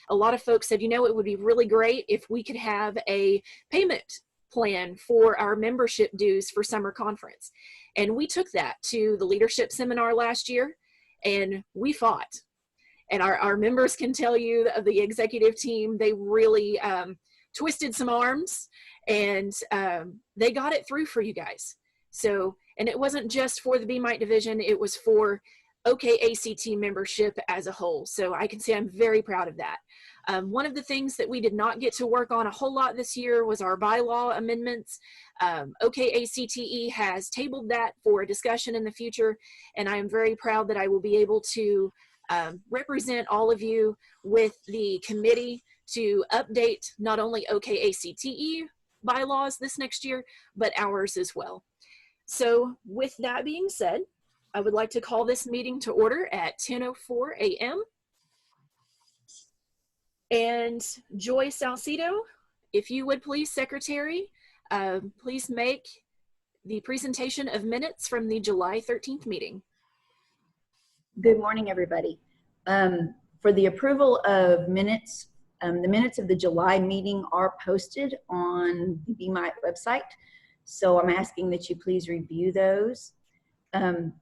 a lot of folks said, you know, it would be really great if we could have a payment plan for our membership dues for summer conference. And we took that to the leadership seminar last year, and we fought. And our members can tell you, the executive team, they really twisted some arms, and they got it through for you guys. So, and it wasn't just for the BMITE division, it was for OKACTE membership as a whole. So I can say I'm very proud of that. One of the things that we did not get to work on a whole lot this year was our bylaw amendments. OKACTE has tabled that for a discussion in the future, and I am very proud that I will be able to represent all of you with the committee to update not only OKACTE bylaws this next year, but ours as well. So with that being said, I would like to call this meeting to order at 10:04 a.m. And Joy Salcido, if you would please, Secretary, please make the presentation of minutes from the July 13th meeting. Good morning, everybody. For the approval of minutes, the minutes of the July meeting are posted on the BMITE website. So I'm asking that you please review those. And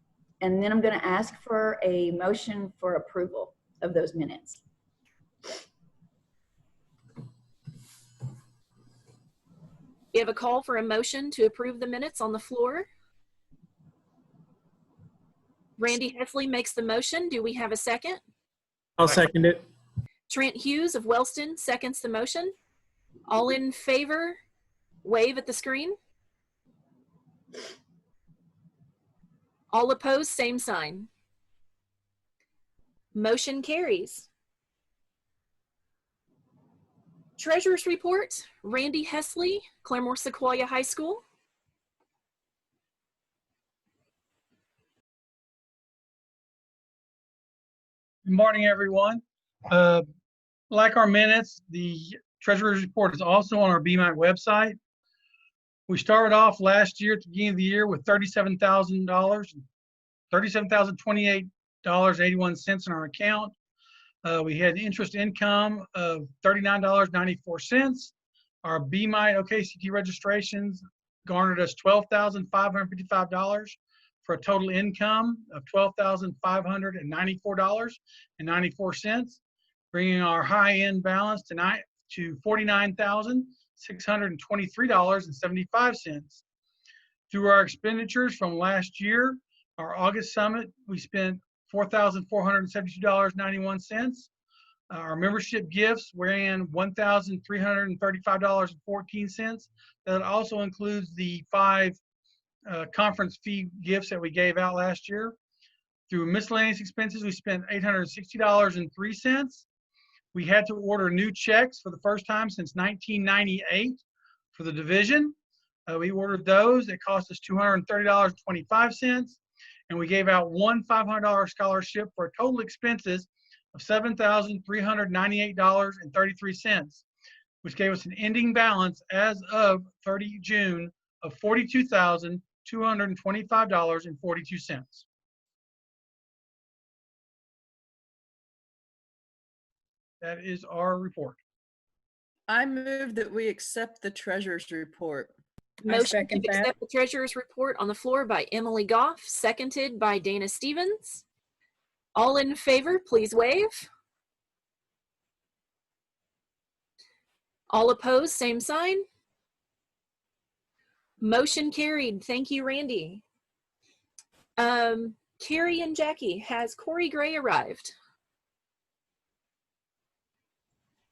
then I'm going to ask for a motion for approval of those minutes. We have a call for a motion to approve the minutes on the floor. Randy Hesley makes the motion. Do we have a second? I'll second it. Trent Hughes of Wellston seconds the motion. All in favor, wave at the screen. All opposed, same sign. Motion carries. Treasurer's report, Randy Hesley, Claremore Sequoia High School. Good morning, everyone. Like our minutes, the Treasurer's report is also on our BMITE website. We started off last year at the beginning of the year with $37,000, $37,028.81 in our account. We had interest income of $39.94. Our BMITE OKACTE registrations garnered us $12,555 for a total income of $12,594.94, bringing our high-end balance tonight to $49,623.75. Through our expenditures from last year, our August summit, we spent $4,472.91. Our membership gifts ran $1,335.14. That also includes the 5 conference fee gifts that we gave out last year. Through miscellaneous expenses, we spent $860.03. We had to order new checks for the first time since 1998 for the division. We ordered those. It cost us $230.25. And we gave out one $500 scholarship for total expenses of $7,398.33, which gave us an ending balance as of 30 June of $42,225.42. That is our report. I move that we accept the treasurer's report. Motion to accept the treasurer's report on the floor by Emily Goff, seconded by Dana Stevens. All in favor, please wave. All opposed, same sign. Motion carried. Thank you, Randy. Carrie and Jackie, has Corey Gray arrived?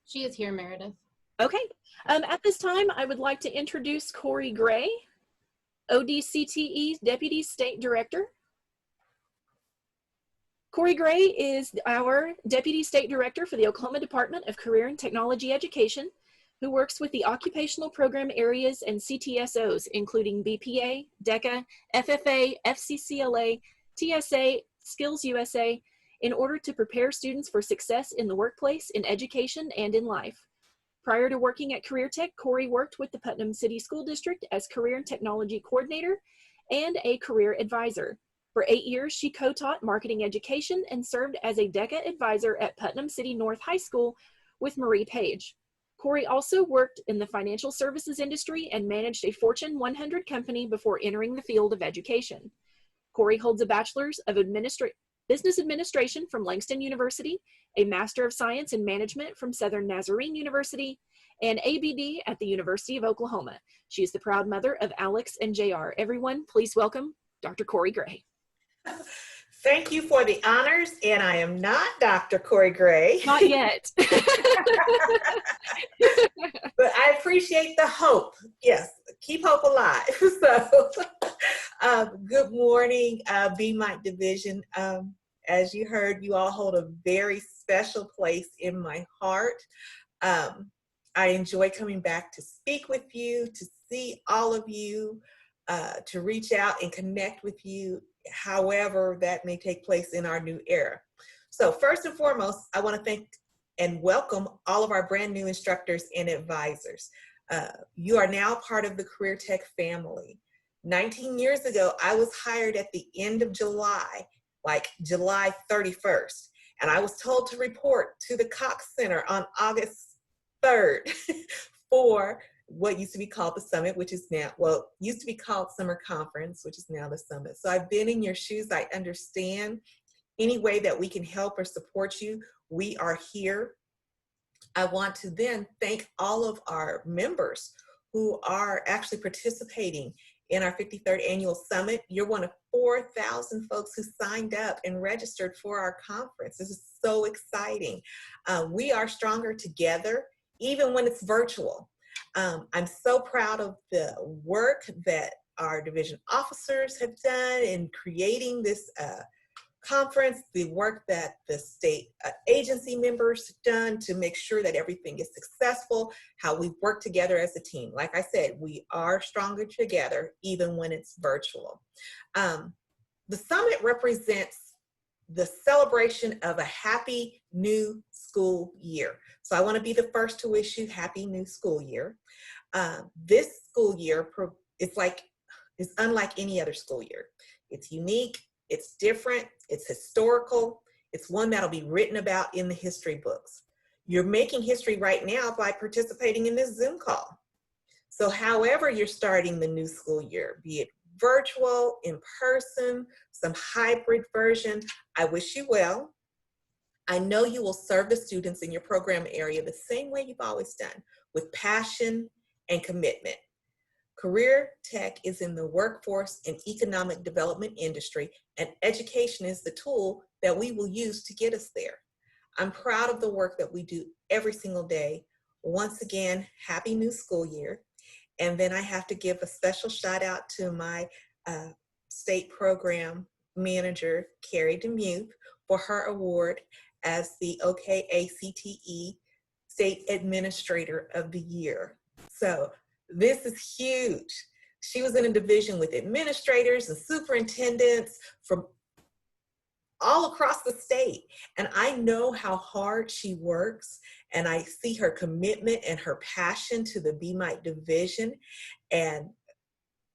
She is here, Meredith. Okay. At this time, I would like to introduce Corey Gray, ODCTE Deputy State Director. Corey Gray is our Deputy State Director for the Oklahoma Department of Career and Technology Education, who works with the occupational program areas and CTSOs, including BPA, DECA, FFA, FCCLA, TSA, Skills USA, in order to prepare students for success in the workplace, in education, and in life. Prior to working at Career Tech, Corey worked with the Putnam City School District as Career and Technology Coordinator and a Career Advisor. For 8 years, she co-taught marketing education and served as a DECA advisor at Putnam City North High School, with Marie Page. Corey also worked in the financial services industry and managed a Fortune 100 company before entering the field of education. Corey holds a Bachelor's of Business Administration from Langston University, a Master of Science in Management from Southern Nazarene University, and ABD at the University of Oklahoma. She is the proud mother of Alex and JR. Everyone, please welcome Dr. Corey Gray. Thank you for the honors, and I am not Dr. Corey Gray. Not yet. But I appreciate the hope. Yes, keep hope alive. So, good morning, BMITE Division. As you heard, you all hold a very special place in my heart. I enjoy coming back to speak with you, to see all of you, to reach out and connect with you, however that may take place in our new era. So first and foremost, I want to thank and welcome all of our brand new instructors and advisors. You are now part of the Career Tech family. 19 years ago, I was hired at the end of July, like July 31st, and I was told to report to the Cox Center on August 3rd for what used to be called the summit, which is now, well, used to be called summer conference, which is now the summit. So I've been in your shoes. I understand any way that we can help or support you. We are here. I want to then thank all of our members who are actually participating in our 53rd annual summit. You're one of 4,000 folks who signed up and registered for our conference. This is so exciting. We are stronger together, even when it's virtual. I'm so proud of the work that our division officers have done in creating this conference, the work that the state agency members have done to make sure that everything is successful, how we work together as a team. Like I said, we are stronger together, even when it's virtual. The summit represents the celebration of a happy new school year. So I want to be the first to wish you happy new school year. This school year is unlike any other school year. It's unique, it's different, it's historical, it's one that'll be written about in the history books. You're making history right now by participating in this Zoom call. So however you're starting the new school year, be it virtual, in person, some hybrid version, I wish you well. I know you will serve the students in your program area the same way you've always done, with passion and commitment. Career Tech is in the workforce and economic development industry, and education is the tool that we will use to get us there. I'm proud of the work that we do every single day. Once again, happy new school year. And then I have to give a special shout out to my state program manager, Carrie DeMuth, for her award as the OKACTE State Administrator of the Year. So this is huge. She was in a division with administrators and superintendents from all across the state. And I know how hard she works, and I see her commitment and her passion to the BMITE division. And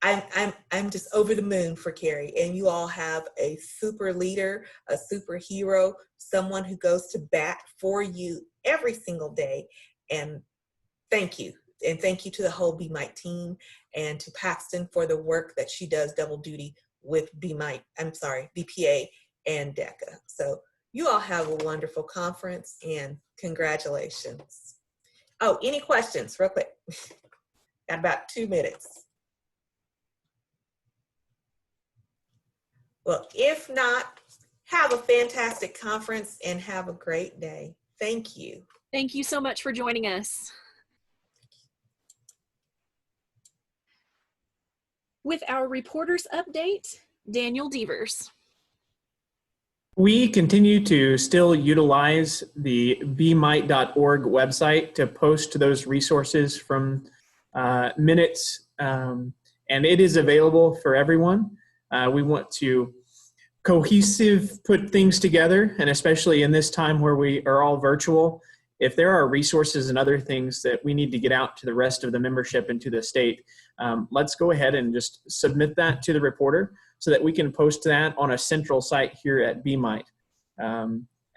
I'm just over the moon for Carrie. And you all have a super leader, a superhero, someone who goes to bat for you every single day. And thank you. And thank you to the whole BMITE team and to Paxton for the work that she does double duty with BMITE, BPA and DECA. So you all have a wonderful conference and congratulations. Oh, any questions real quick? Got about 2 minutes. Well, if not, have a fantastic conference and have a great day. Thank you. Thank you so much for joining us. With our reporter's update, Daniel Devers. We continue to still utilize the bmite.org website to post those resources from minutes, and it is available for everyone. We want to put things together, and especially in this time where we are all virtual, if there are resources and other things that we need to get out to the rest of the membership and to the state, let's go ahead and just submit that to the reporter so that we can post that on a central site here at BMITE.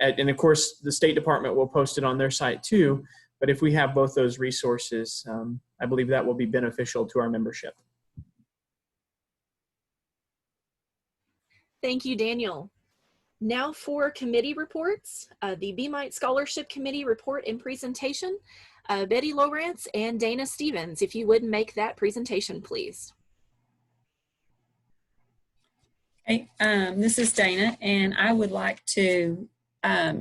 and of course, the State Department will post it on their site too. But if we have both those resources, I believe that will be beneficial to our membership. Thank you, Daniel. Now for committee reports, the BMITE Scholarship Committee report and presentation. Betty Lawrence and Dana Stevens, if you would make that presentation, please. Hey, this is Dana, and I would like to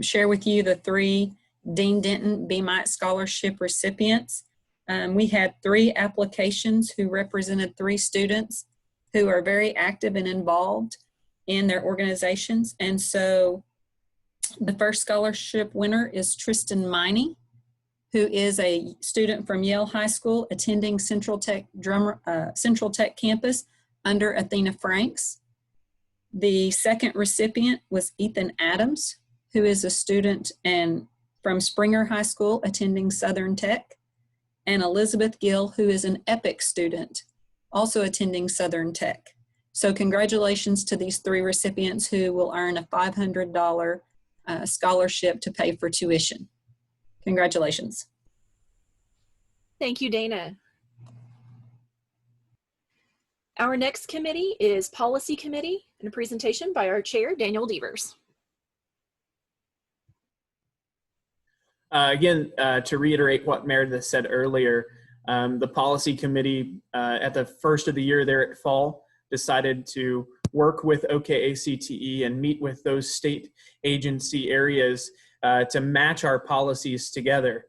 share with you the 3 Dean Denton BMITE Scholarship recipients. We had 3 applications who represented 3 students who are very active and involved in their organizations. And so the first scholarship winner is Tristan Miney, who is a student from Yale High School attending Central Tech campus under Athena Franks. The second recipient was Ethan Adams, who is a student from Springer High School attending Southern Tech, and Elizabeth Gill, who is an EPIC student, also attending Southern Tech. So congratulations to these 3 recipients who will earn a $500 scholarship to pay for tuition. Congratulations. Thank you, Dana. Our next committee is Policy Committee, and a presentation by our chair, Daniel Devers. Again, to reiterate what Meredith said earlier, the Policy Committee at the first of the year there at fall decided to work with OKACTE and meet with those state agency areas to match our policies together.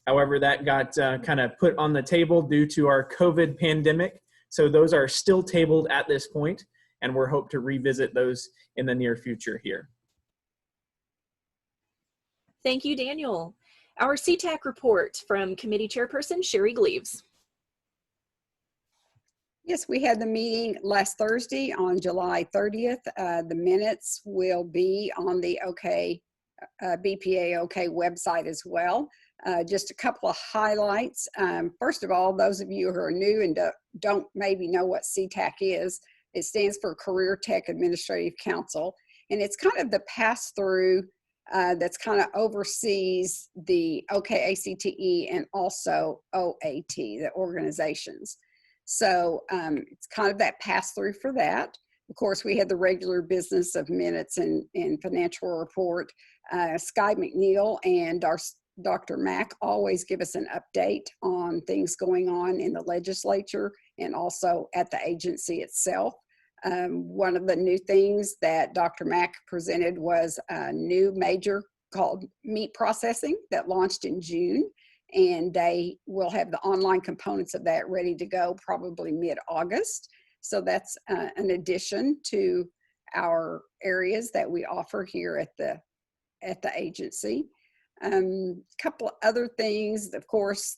However, that got kind of put on the table due to our COVID pandemic. So those are still tabled at this point, and we're hope to revisit those in the near future here. Thank you, Daniel. Our CTAC report from Committee Chairperson Sherry Gleaves. Yes, we had the meeting last Thursday on July 30th. The minutes will be on the BPA OK website as well. Just a couple of highlights. First of all, those of you who are new and don't maybe know what CTAC is, it stands for Career Tech Administrative Council, and it's kind of the pass-through that's kind of oversees the OKACTE and also OAT, the organizations. So it's kind of that pass-through for that. Of course, we had the regular business of minutes and financial report. Sky McNeil and Dr. Mack always give us an update on things going on in the legislature and also at the agency itself. One of the new things that Dr. Mack presented was a new major called meat processing that launched in June, and they will have the online components of that ready to go probably mid-August. So that's an addition to our areas that we offer here at the agency. Couple of other things, of course,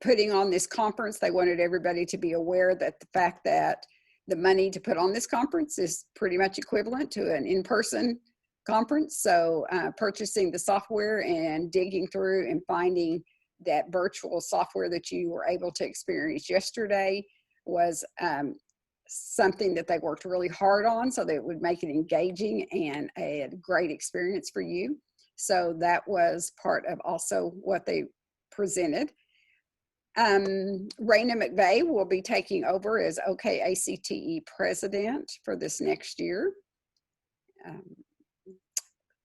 putting on this conference, they wanted everybody to be aware that the fact that the money to put on this conference is pretty much equivalent to an in-person conference. So purchasing the software and digging through and finding that virtual software that you were able to experience yesterday was something that they worked really hard on so that it would make it engaging and a great experience for you. So that was part of also what they presented. Raina McVeigh will be taking over as OKACTE president for this next year.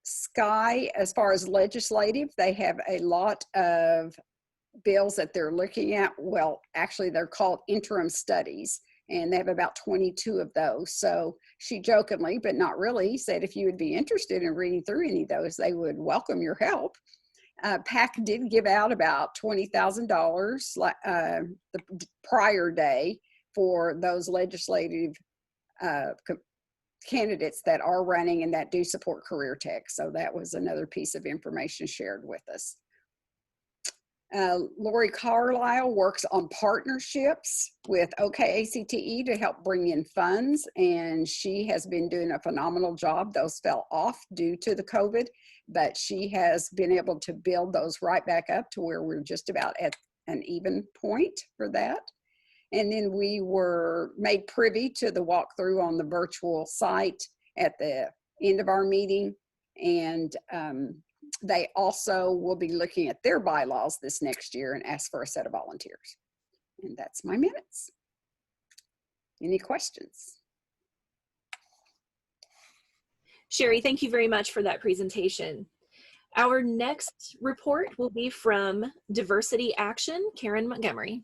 Sky, as far as legislative, they have a lot of bills that they're looking at. Well, actually, they're called interim studies, and they have about 22 of those. So she jokingly, but not really, said if you would be interested in reading through any of those, they would welcome your help. PAC did give out about $20,000 the prior day for those legislative candidates that are running and that do support career tech. So that was another piece of information shared with us. Lori Carlisle works on partnerships with OKACTE to help bring in funds, and she has been doing a phenomenal job. Those fell off due to the COVID, but she has been able to build those right back up to where we're just about at an even point for that. And then we were made privy to the walkthrough on the virtual site at the end of our meeting. And they also will be looking at their bylaws this next year and ask for a set of volunteers. And that's my minutes. Any questions? Sherry, thank you very much for that presentation. Our next report will be from Diversity Action, Karen Montgomery.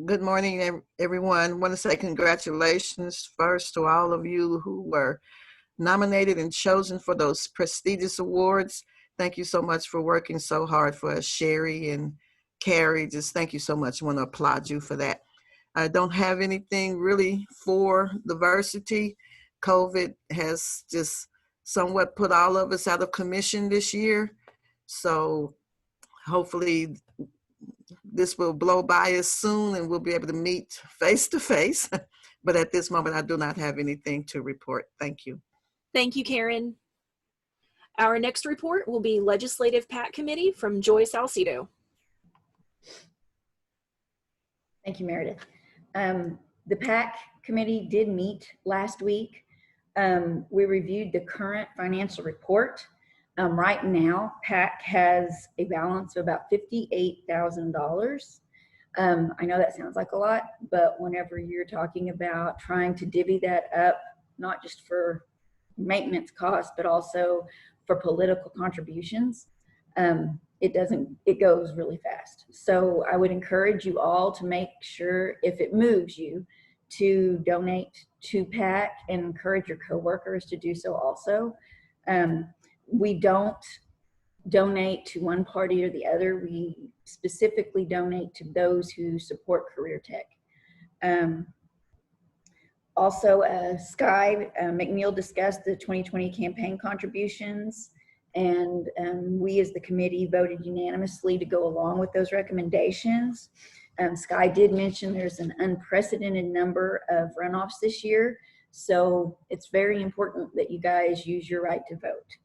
Good morning, everyone. I want to say congratulations first to all of you who were nominated and chosen for those prestigious awards. Thank you so much for working so hard for us, Sherry and Carrie. Just thank you so much. I want to applaud you for that. I don't have anything really for diversity. COVID has just somewhat put all of us out of commission this year. So hopefully this will blow by us soon and we'll be able to meet face to face. But at this moment, I do not have anything to report. Thank you. Thank you, Karen. Our next report will be Legislative PAC Committee from Joy Salcido. Thank you, Meredith. The PAC committee did meet last week. We reviewed the current financial report. Right now, PAC has a balance of about $58,000. I know that sounds like a lot, but whenever you're talking about trying to divvy that up, not just for maintenance costs, but also for political contributions, it goes really fast. So I would encourage you all to make sure, if it moves you, to donate to PAC and encourage your coworkers to do so also. We don't donate to one party or the other. We specifically donate to those who support career tech. Also, Sky McNeil discussed the 2020 campaign contributions, and we as the committee voted unanimously to go along with those recommendations. Sky did mention there's an unprecedented number of runoffs this year, so it's very important that you guys use your right to vote.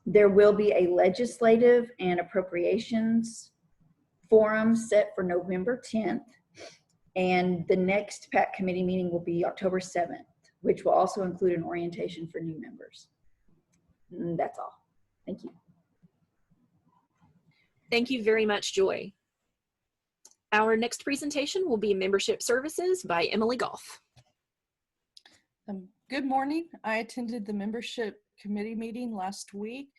There will be a legislative and appropriations forum set for November 10th, and the next PAC committee meeting will be October 7th, which will also include an orientation for new members. And that's all. Thank you. Thank you very much, Joy. Our next presentation will be Membership Services by Emily Goff. Good morning. I attended the membership committee meeting last week,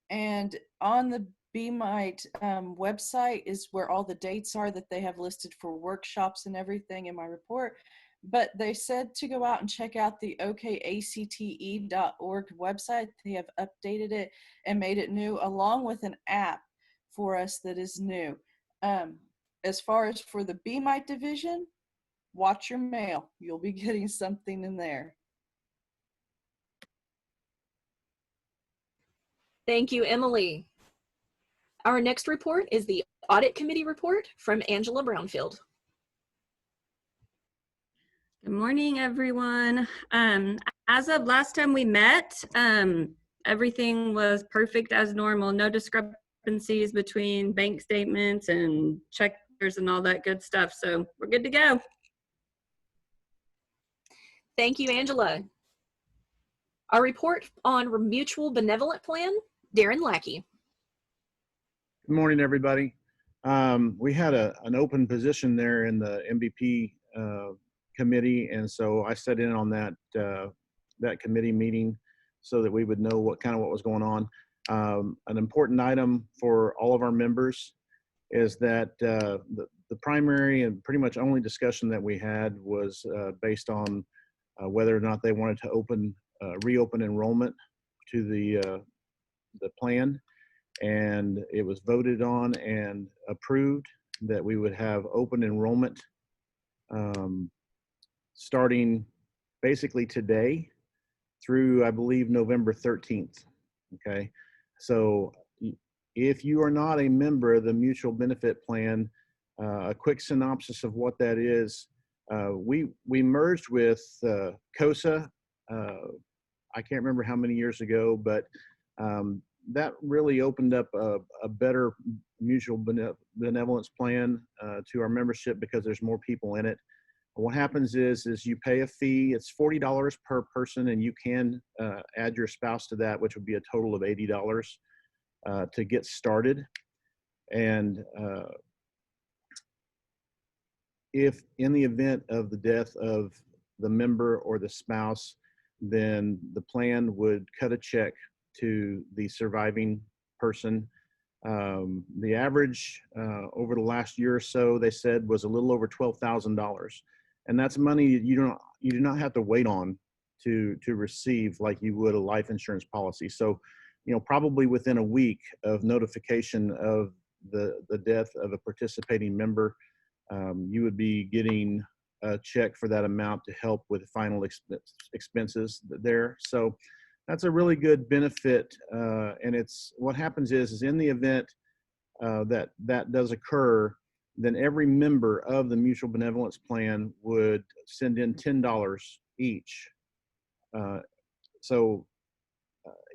and on the BMITE website is where all the dates are that they have listed for workshops and everything in my report. But they said to go out and check out the OKACTE.org website. They have updated it and made it new, along with an app for us that is new. As far as for the BMITE division, watch your mail. You'll be getting something in there. Thank you, Emily. Our next report is the Audit Committee report from Angela Brownfield. Good morning, everyone. As of last time we met, everything was perfect as normal. No discrepancies between bank statements and checkers and all that good stuff. So we're good to go. Thank you, Angela. Our report on Mutual Benevolent Plan, Darren Lackey. Good morning, everybody. We had an open position there in the MVP committee, and so I sat in on that that committee meeting so that we would know what was going on. An important item for all of our members is that the primary and pretty much only discussion that we had was based on whether or not they wanted to reopen enrollment to the plan, and it was voted on and approved that we would have open enrollment starting basically today through, I believe, November 13th. Okay, so if you are not a member of the mutual benefit plan, a quick synopsis of what that is: we merged with COSA. I can't remember how many years ago, but that really opened up a better mutual benevolence plan to our membership because there's more people in it. what happens is you pay a fee. It's $40 per person, and you can add your spouse to that, which would be a total of $80 to get started. And if in the event of the death of the member or the spouse, then the plan would cut a check to the surviving person. The average over the last year or so, they said, was a little over $12,000, and that's money you do not have to wait on to receive like you would a life insurance policy. So, probably within a week of notification of the death of a participating member, you would be getting a check for that amount to help with final expenses there. So that's a really good benefit. And it's what happens is in the event that does occur, then every member of the mutual benevolence plan would send in $10 each. So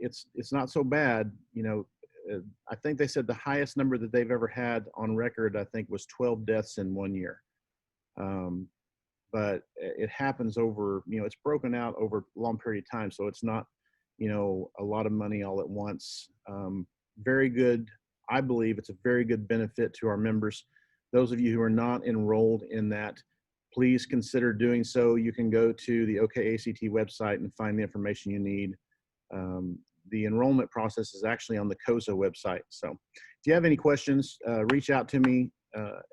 it's not so bad. I think they said the highest number that they've ever had on record, I think, was 12 deaths in 1 year. But it happens over, it's broken out over a long period of time. So it's not, a lot of money all at once. Very good. I believe it's a very good benefit to our members. Those of you who are not enrolled in that, please consider doing so. You can go to the OKACTE website and find the information you need. The enrollment process is actually on the COSA website. So if you have any questions, reach out to me,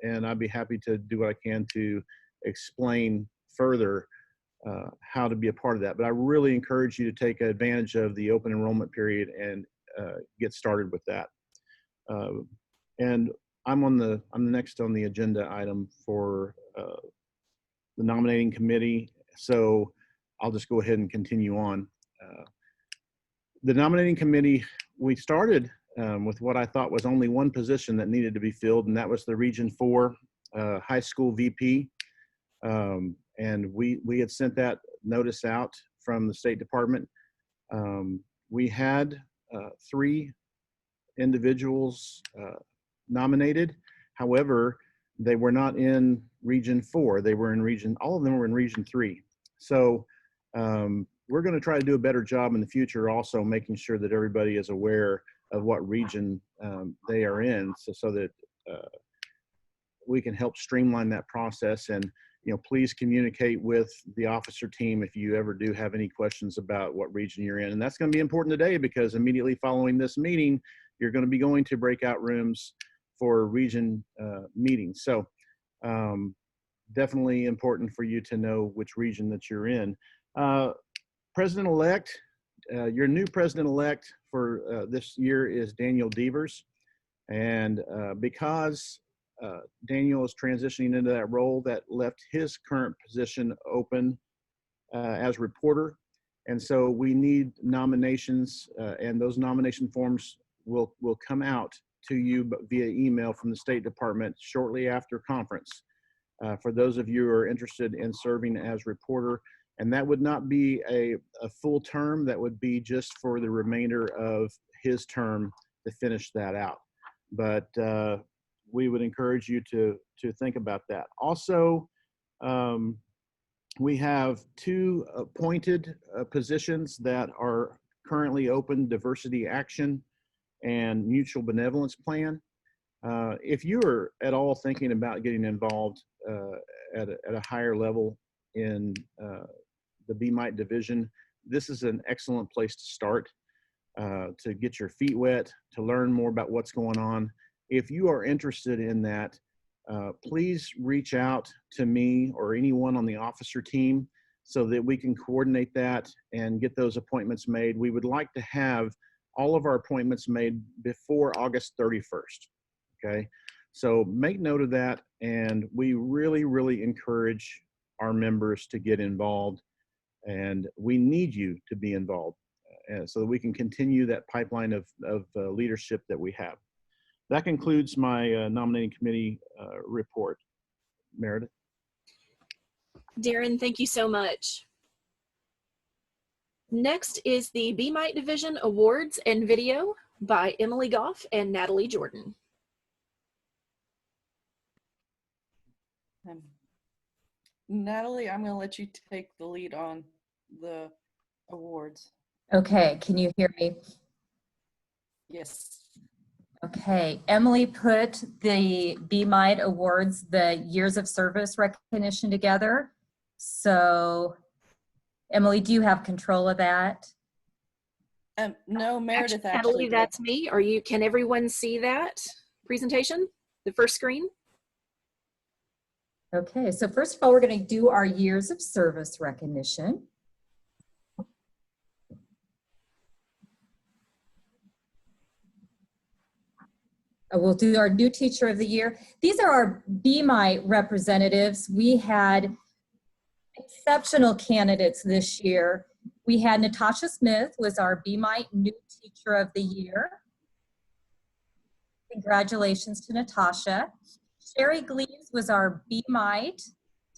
and I'd be happy to do what I can to explain further how to be a part of that. But I really encourage you to take advantage of the open enrollment period and get started with that. And I'm the next on the agenda item for the nominating committee. So I'll just go ahead and continue on. The nominating committee, we started with what I thought was only one position that needed to be filled, and that was the Region 4 high school VP. And we had sent that notice out from the State Department. We had 3 individuals nominated. However, they were not in Region 4. They were in all of them were in Region 3. So we're going to try to do a better job in the future, also making sure that everybody is aware of what region they are in, so that we can help streamline that process. And please communicate with the officer team if you ever do have any questions about what region you're in. And that's going to be important today, because immediately following this meeting, you're going to be going to breakout rooms for region meetings. So definitely important for you to know which region that you're in. President-elect, your new president-elect for this year is Daniel Devers. And because Daniel is transitioning into that role, that left his current position open as reporter. And so we need nominations, and those nomination forms will come out to you via email from the State Department shortly after conference. For those of you who are interested in serving as reporter, and that would not be a full term, that would be just for the remainder of his term to finish that out. But we would encourage you to think about that. Also, we have 2 appointed positions that are currently open: Diversity Action and Mutual Benevolence Plan. If you are at all thinking about getting involved at a higher level in the BMITE division, this is an excellent place to start, to get your feet wet, to learn more about what's going on. If you are interested in that, please reach out to me or anyone on the officer team so that we can coordinate that and get those appointments made. We would like to have all of our appointments made before August 31st, okay? So make note of that, and we really, really encourage our members to get involved, and we need you to be involved so that we can continue that pipeline of leadership that we have. That concludes my nominating committee report. Meredith? Darren, thank you so much. Next is the BMITE Division Awards and Video by Emily Goff and Natalie Jordan. Natalie, I'm going to let you take the lead on the awards. Okay, can you hear me? Yes. Okay, Emily put the BMITE awards, the years of service recognition together. So, Emily, do you have control of that? No, Meredith Natalie, actually did. that's me. Can everyone see that presentation? The first screen? Okay, so first of all, we're going to do our years of service recognition. We'll do our new teacher of the year. These are our BMITE representatives. We had exceptional candidates this year. We had Natasha Smith was our BMITE new teacher of the year. Congratulations to Natasha. Sherry Gleaves was our BMITE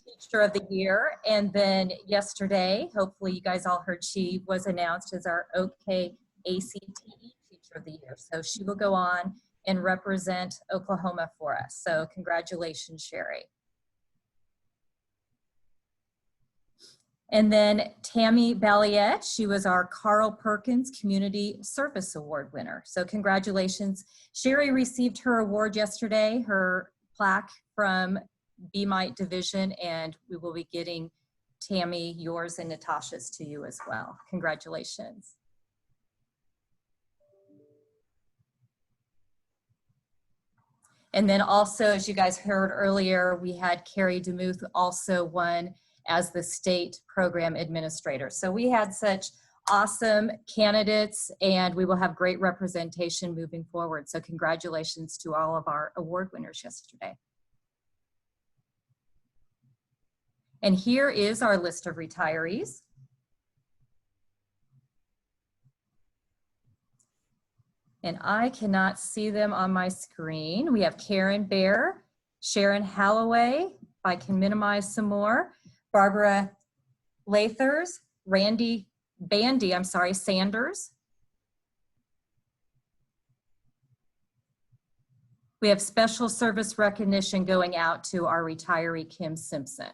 teacher of the year. And then yesterday, hopefully you guys all heard, she was announced as our OKACTE teacher of the year. So she will go on and represent Oklahoma for us. So congratulations, Sherry. And then Tammy Balliette, she was our Carl Perkins Community Service Award winner. So congratulations. Sherry received her award yesterday, her plaque from BMITE Division, and we will be getting Tammy, yours and Natasha's to you as well. Congratulations. And then also, as you guys heard earlier, we had Carrie DeMuth also won as the state program administrator. So we had such awesome candidates, and we will have great representation moving forward. So congratulations to all of our award winners yesterday. And here is our list of retirees. And I cannot see them on my screen. We have Karen Bear, Sharon Halloway, if I can minimize some more, Barbara Lathers, Bandy Sanders. We have special service recognition going out to our retiree, Kim Simpson.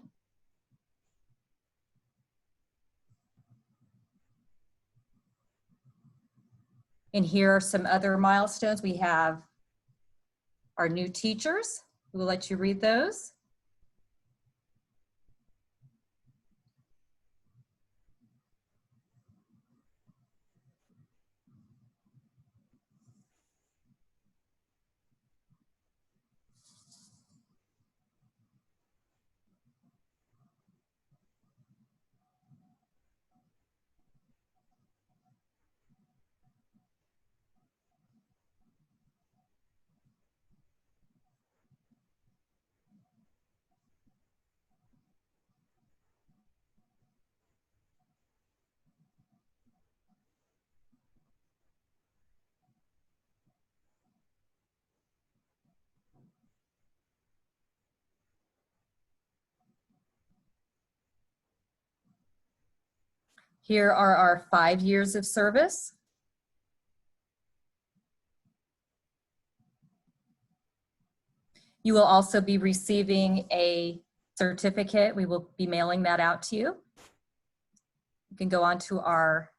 And here are some other milestones. We have our new teachers. We'll let you read those. Here are our 5 years of service. You will also be receiving a certificate. We will be mailing that out to you. You can go on to our,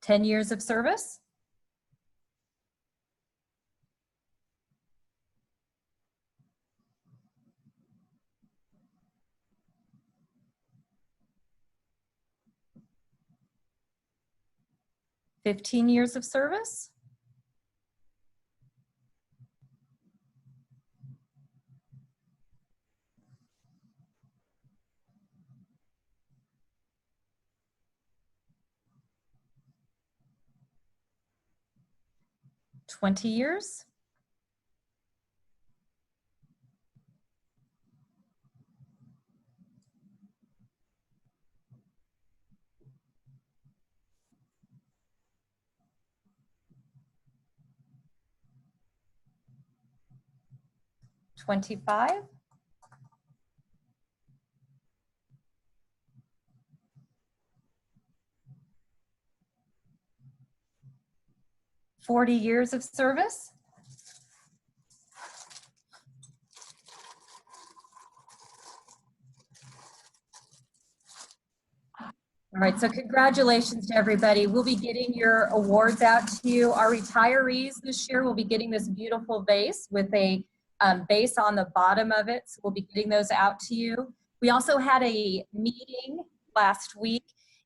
10 years of service. $15 years of service. $20 years. $25. 40 years of service. All right, so congratulations to everybody. We'll be getting your awards out to you. Our retirees this year will be getting this beautiful vase with a base on the bottom of it. So we'll be getting those out to you. We also had a meeting last week,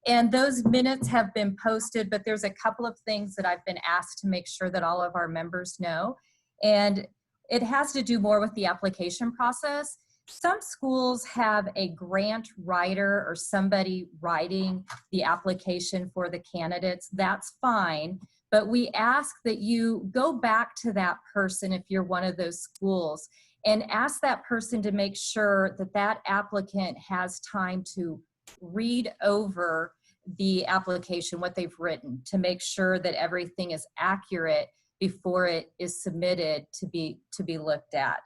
and those minutes have been posted, but there's a couple of things that I've been asked to make sure that all of our members know. And it has to do more with the application process. Some schools have a grant writer or somebody writing the application for the candidates. That's fine, but we ask that you go back to that person if you're one of those schools and ask that person to make sure that that applicant has time to read over the application, what they've written, to make sure that everything is accurate before it is submitted to be looked at.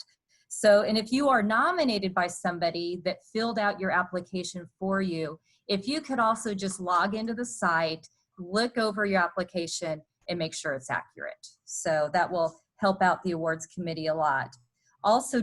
So, and if you are nominated by somebody that filled out your application for you, if you could also just log into the site, look over your application and make sure it's accurate. So that will help out the awards committee a lot. Also,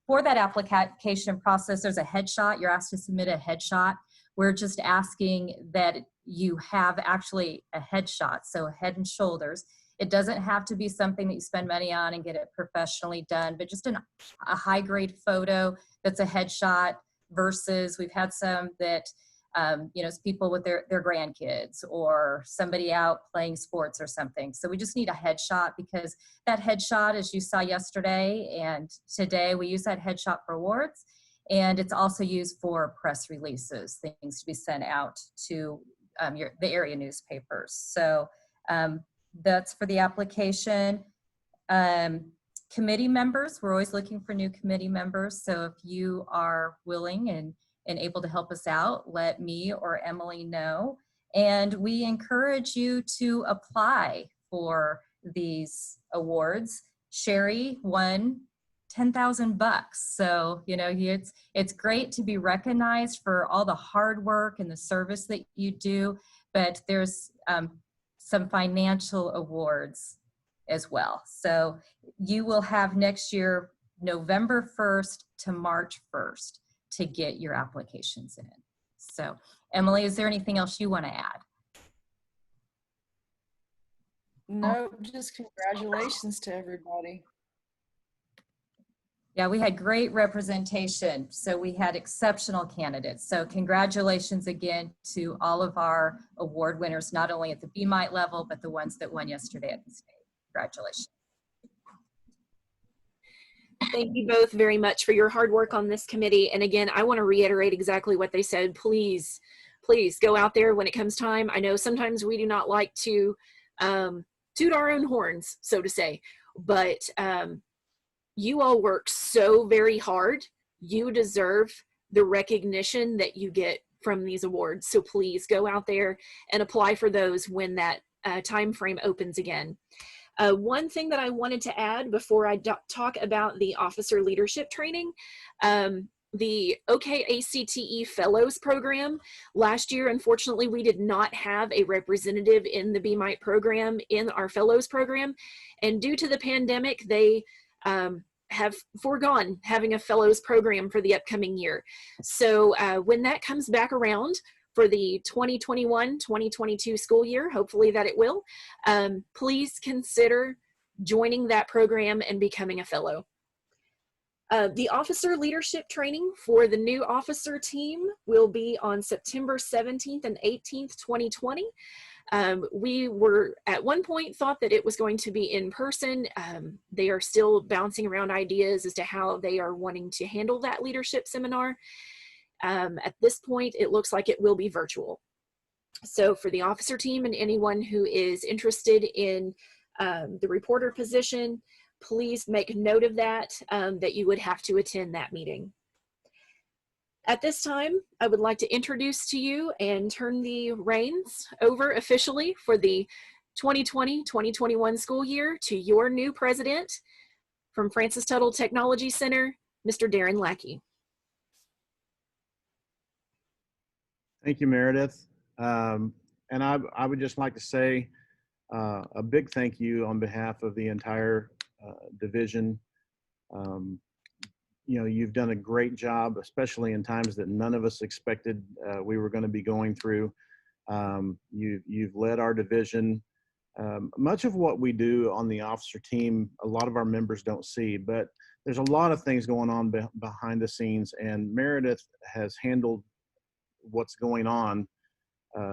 for that application process, there's a headshot. You're asked to submit a headshot. We're just asking that you have actually a headshot, so head and shoulders. It doesn't have to be something that you spend money on and get it professionally done, but just a high grade photo that's a headshot versus we've had some that, it's people with their grandkids or somebody out playing sports or something. So we just need a headshot because that headshot, as you saw yesterday and today, we use that headshot for awards. And it's also used for press releases, things to be sent out to the area newspapers. So that's for the application. Committee members, we're always looking for new committee members. So if you are willing and able to help us out, let me or Emily know. And we encourage you to apply for these awards. Sherry won $10,000. So, it's great to be recognized for all the hard work and the service that you do, but there's some financial awards as well. So you will have next year, November 1st to March 1st to get your applications in. So Emily, is there anything else you want to add? No, just congratulations to everybody. Yeah, we had great representation. So we had exceptional candidates. So congratulations again to all of our award winners, not only at the BMITE level, but the ones that won yesterday at the state. Congratulations. Thank you both very much for your hard work on this committee. And again, I want to reiterate exactly what they said. Please, please go out there when it comes time. I know sometimes we do not like to toot our own horns, so to say, but you all work so very hard. You deserve the recognition that you get from these awards. So please go out there and apply for those when that time frame opens again. One thing that I wanted to add before I talk about the officer leadership training, the OKACTE Fellows Program. Last year, unfortunately, we did not have a representative in the BMITE program in our Fellows Program. And due to the pandemic, they have foregone having a Fellows Program for the upcoming year. So when that comes back around, for the 2021-2022 school year, hopefully that it will, please consider joining that program and becoming a fellow. The officer leadership training for the new officer team will be on September 17th and 18th, 2020. We were at one point thought that it was going to be in person. They are still bouncing around ideas as to how they are wanting to handle that leadership seminar. At this point, it looks like it will be virtual. So for the officer team and anyone who is interested in the reporter position, please make note of that, that you would have to attend that meeting. At this time, I would like to introduce to you and turn the reins over officially for the 2020-2021 school year to your new president from Francis Tuttle Technology Center, Mr. Darren Lackey. Thank you, Meredith. And I would just like to say a big thank you on behalf of the entire division. You know, you've done a great job, especially in times that none of us expected we were going to be going through. You've led our division. Much of what we do on the officer team, a lot of our members don't see, but there's a lot of things going on behind the scenes, and Meredith has handled what's going on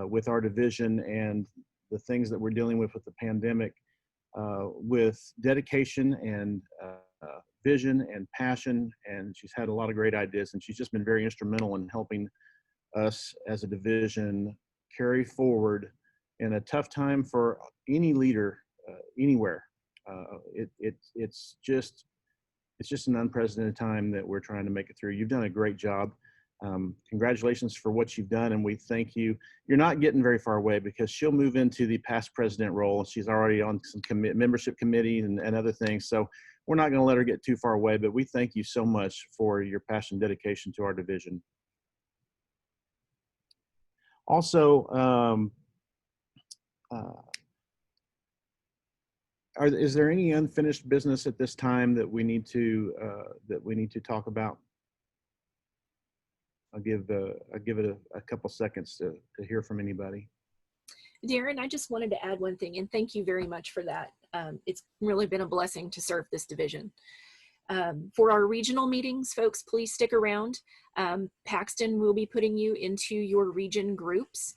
with our division and the things that we're dealing with the pandemic with dedication and vision and passion, and she's had a lot of great ideas, and she's just been very instrumental in helping us as a division carry forward in a tough time for any leader anywhere. It's just an unprecedented time that we're trying to make it through. You've done a great job. Congratulations for what you've done, and we thank you. You're not getting very far away because she'll move into the past president role. She's already on some membership committee and other things, so we're not going to let her get too far away, but we thank you so much for your passion and dedication to our division. Also, is there any unfinished business at this time that we need to talk about? I'll give it a couple seconds to hear from anybody. Darren, I just wanted to add one thing, and thank you very much for that. It's really been a blessing to serve this division. For our regional meetings, folks, please stick around. Paxton will be putting you into your region groups,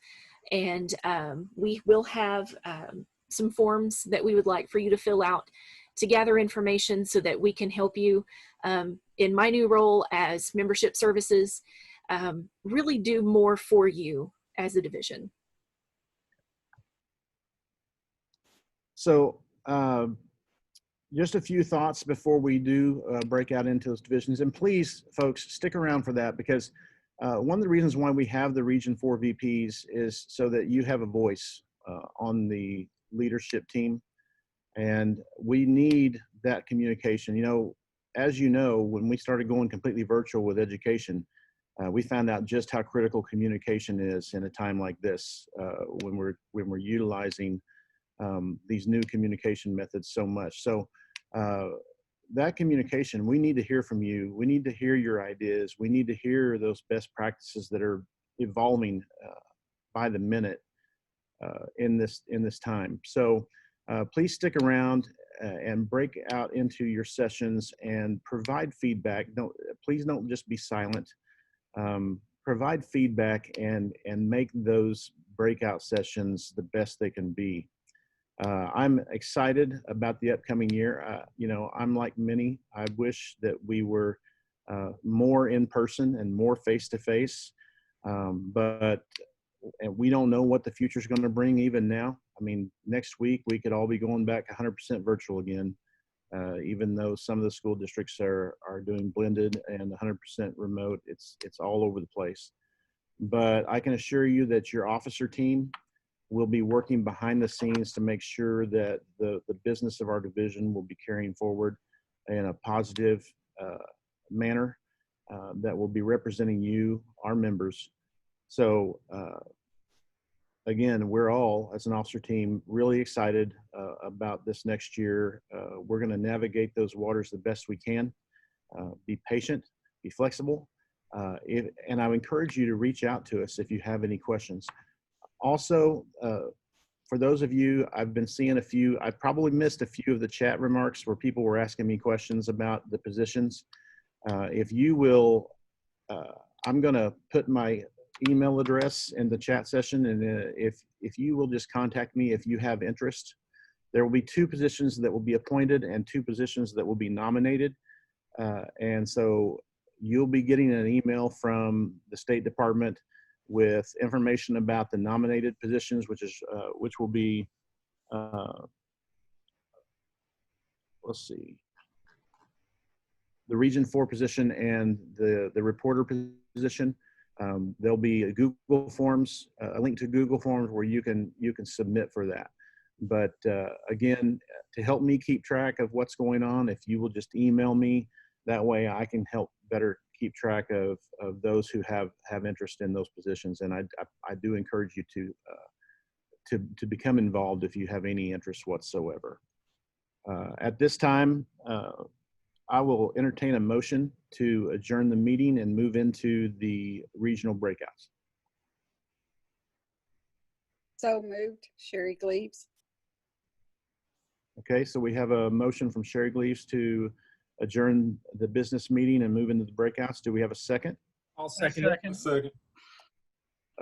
and we will have some forms that we would like for you to fill out to gather information so that we can help you in my new role as membership services, really do more for you as a division. So just a few thoughts before we do break out into those divisions. And please, folks, stick around for that, because one of the reasons why we have the Region 4 VPs is so that you have a voice on the leadership team. And we need that communication. You know, as you know, when we started going completely virtual with education, we found out just how critical communication is in a time like this, when we're utilizing these new communication methods so much. So that communication, we need to hear from you. We need to hear your ideas. We need to hear those best practices that are evolving by the minute in this time. So please stick around and break out into your sessions and provide feedback. Please don't just be silent. Provide feedback and make those breakout sessions the best they can be. I'm excited about the upcoming year. You know, I'm like many. I wish that we were more in person and more face to face, but we don't know what the future is going to bring even now. I mean, next week we could all be going back 100% virtual again, even though some of the school districts are doing blended and 100% remote. It's all over the place. But I can assure you that your officer team will be working behind the scenes to make sure that the business of our division will be carrying forward in a positive manner that will be representing you, our members. So again, we're all, as an officer team, really excited about this next year. We're going to navigate those waters the best we can. Be patient, be flexible, and I would encourage you to reach out to us if you have any questions. Also, for those of you, I've been seeing a few, I probably missed a few of the chat remarks where people were asking me questions about the positions. If you will, I'm going to put my email address in the chat session, and if you will just contact me if you have interest. There will be 2 positions that will be appointed and 2 positions that will be nominated. And so you'll be getting an email from the State Department with information about the nominated positions, which will be, let's see, the Region 4 position and the reporter position. There'll be a Google Forms, a link to Google Forms where you can submit for that. But again, to help me keep track of what's going on, if you will just email me, that way I can help better keep track of those who have interest in those positions. And I do encourage you to become involved if you have any interest whatsoever. At this time, I will entertain a motion to adjourn the meeting and move into the regional breakouts. So moved. Sherry Gleaves. Okay, so we have a motion from Sherry Gleaves to adjourn the business meeting and move into the breakouts. Do we have a second? I'll second it. Second.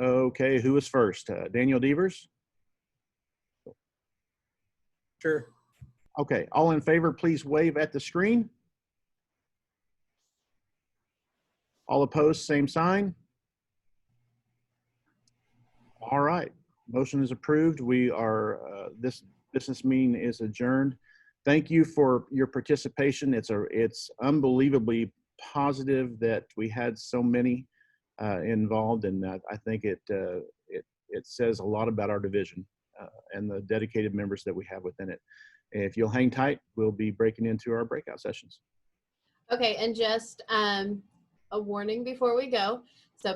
Okay, who is first? Daniel Devers? Sure. Okay, all in favor, please wave at the screen. All opposed, same sign. All right, motion is approved. We are, this business meeting is adjourned. Thank you for your participation. It's unbelievably positive that we had so many involved, and I think it says a lot about our division and the dedicated members that we have within it. If you'll hang tight, we'll be breaking into our breakout sessions. Okay, and just a warning before we go. So